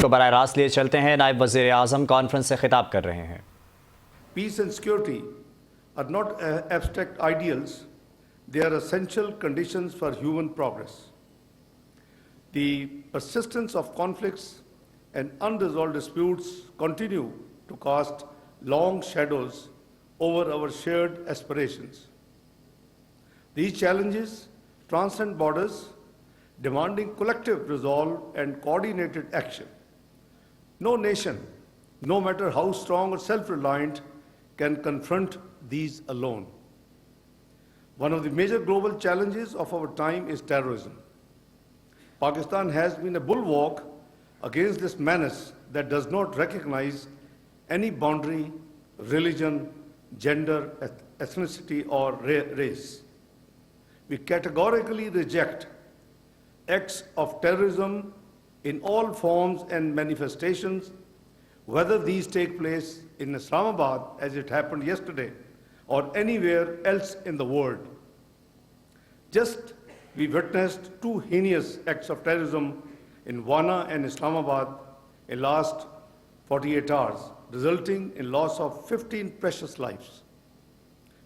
को बराह रास्त लिए चलते हैं। नायब वज़ीर आज़म कॉन्फ्रेंस से खिताब कर रहे हैं। Peace and security are not abstract ideals, they are essential conditions for human progress. The persistence of conflicts and unresolved disputes continue to cast long shadows over our shared aspirations. These challenges transcend borders, demanding collective resolve and coordinated action. No nation, no matter how strong or self-reliant, can confront these alone. One of the major global challenges of our time is terrorism. Pakistan has been a bulwark against this menace that does not recognize any boundary, religion, gender, ethnicity, or race. We categorically reject acts of terrorism in all forms and manifestations, whether these take place in Islamabad, as it happened yesterday, or anywhere else in the world. Just we witnessed two heinous acts of terrorism in Wana and Islamabad in the last 48 hours, resulting in loss of 15 precious lives.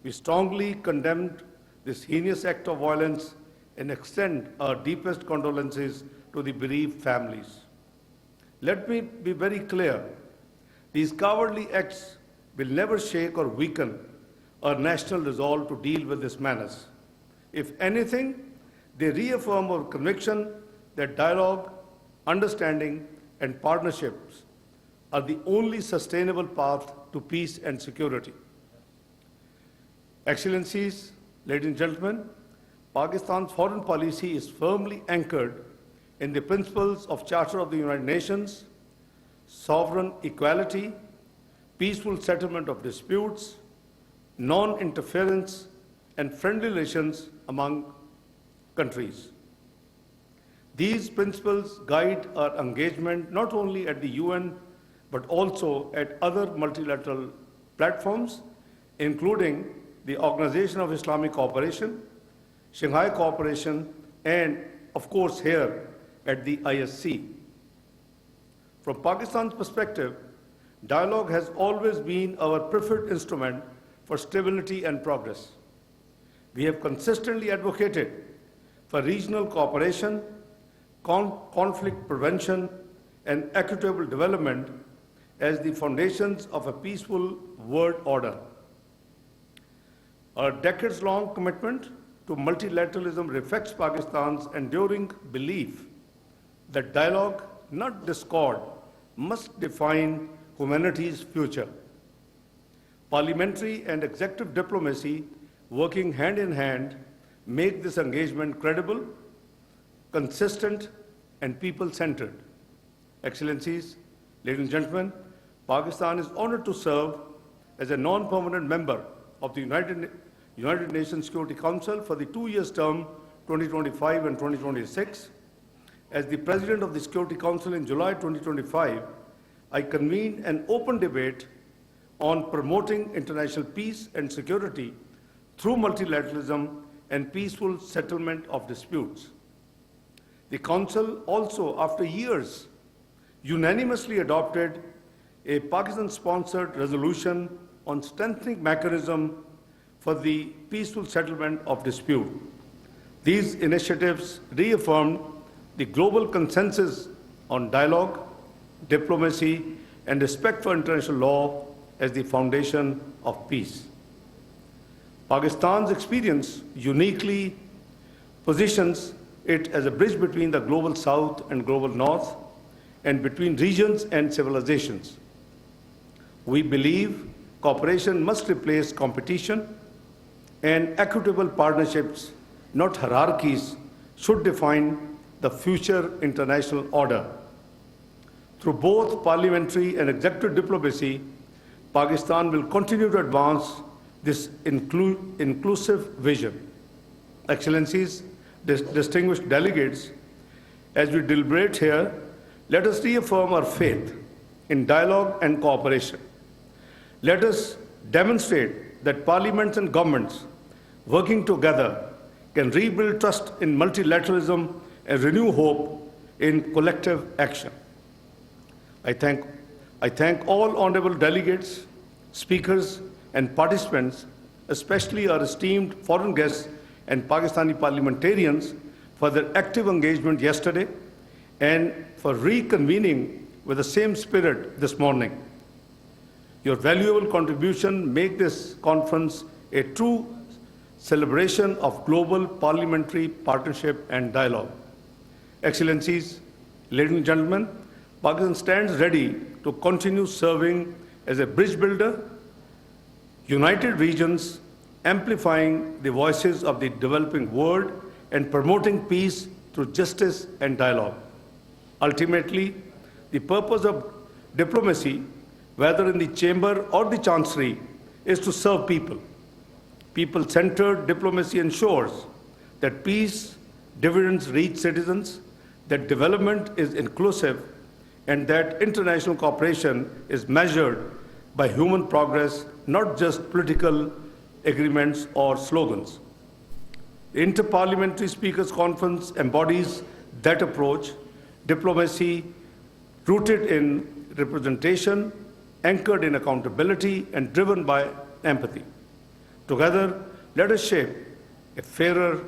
We strongly condemned this heinous act of violence and extend our deepest condolences to the bereaved families. Let me be very clear. These cowardly acts will never shake or weaken our national resolve to deal with this menace. If anything, they reaffirm our conviction that dialogue, understanding, and partnerships are the only sustainable path to peace and security. Excellencies, ladies and gentlemen, Pakistan's foreign policy is firmly anchored in the principles of Charter of the United Nations, sovereign equality, peaceful settlement of disputes, non-interference, and friendly relations among countries. These principles guide our engagement not only at the UN, but also at other multilateral platforms, including the Organization of Islamic Cooperation, Shanghai Cooperation, and of course here at the ISC. From Pakistan's perspective, dialogue has always been our preferred instrument for stability and progress. We have consistently advocated for regional cooperation, conflict prevention, and equitable development as the foundations of a peaceful world order. Our decades-long commitment to multilateralism reflects Pakistan's enduring belief that dialogue, not discord, must define humanity's future. Parliamentary and executive diplomacy, working hand in hand, make this engagement credible, consistent, and people-centered. Excellencies, ladies and gentlemen, Pakistan is honored to serve as a non-permanent member of the United Nations Security Council for the 2-year term 2025 and 2026. As the President of the Security Council in July 2025, I convened an open debate on promoting international peace and security through multilateralism and peaceful settlement of disputes. The Council also, after years, unanimously adopted a Pakistan-sponsored resolution on strengthening mechanism for the peaceful settlement of dispute. These initiatives reaffirmed the global consensus on dialogue, diplomacy, and respect for international law as the foundation of peace. Pakistan's experience uniquely positions it as a bridge between the global south and global north, and between regions and civilizations. We believe cooperation must replace competition, and equitable partnerships, not hierarchies, should define the future international order. Through both parliamentary and executive diplomacy, Pakistan will continue to advance this inclusive vision. Excellencies, distinguished delegates, as we deliberate here, let us reaffirm our faith in dialogue and cooperation. Let us demonstrate that parliaments and governments working together can rebuild trust in multilateralism and renew hope in collective action. I thank all honorable delegates, speakers, and participants, especially our esteemed foreign guests and Pakistani parliamentarians, for their active engagement yesterday and for reconvening with the same spirit this morning. Your valuable contribution make this conference a true celebration of global parliamentary partnership and dialogue. Excellencies, ladies and gentlemen, Pakistan stands ready to continue serving as a bridge builder, united regions, amplifying the voices of the developing world and promoting peace through justice and dialogue. Ultimately, the purpose of diplomacy, whether in the chamber or the chancery, is to serve people. People-centered diplomacy ensures that peace dividends reach citizens, that development is inclusive, and that international cooperation is measured by human progress, not just political agreements or slogans. The Inter-Parliamentary Speakers Conference embodies that approach, diplomacy rooted in representation, anchored in accountability, and driven by empathy. Together, let us shape a fairer,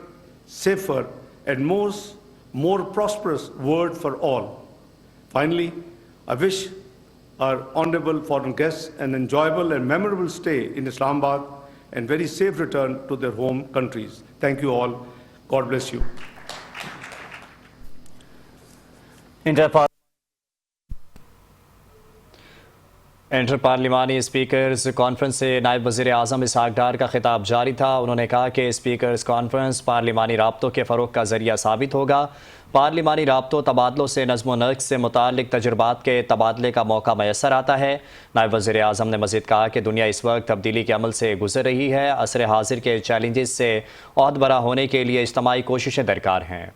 safer, and more prosperous world for all. Finally, I wish our honorable foreign guests an enjoyable and memorable stay in Islamabad and very safe return to their home countries. Thank you all. God bless you. Inter parliamentary speakers conference से नायब वज़ीर आज़म इसहाक़ डार का खिताब जारी था। उन्होंने कहा कि स्पीकर्स कॉन्फ्रेंस पार्लिमानी राब्तों के फ़रोग़ का ज़रिया साबित होगा। पार्लिमानी राब्तों तबादलों से नज़्म व नस्क़ से मुताल्लिक़ तजुर्बात के तबादले का मौका मैसर आता है। नायब वज़ीर आज़म ने मज़ीद कहा कि दुनिया इस वक्त तब्दीली के अमल से गुज़र रही है। असर हाज़िर के चैलेंजेस से औहद बरा होने के लिए इज्तिमाई कोशिशें दरकार हैं।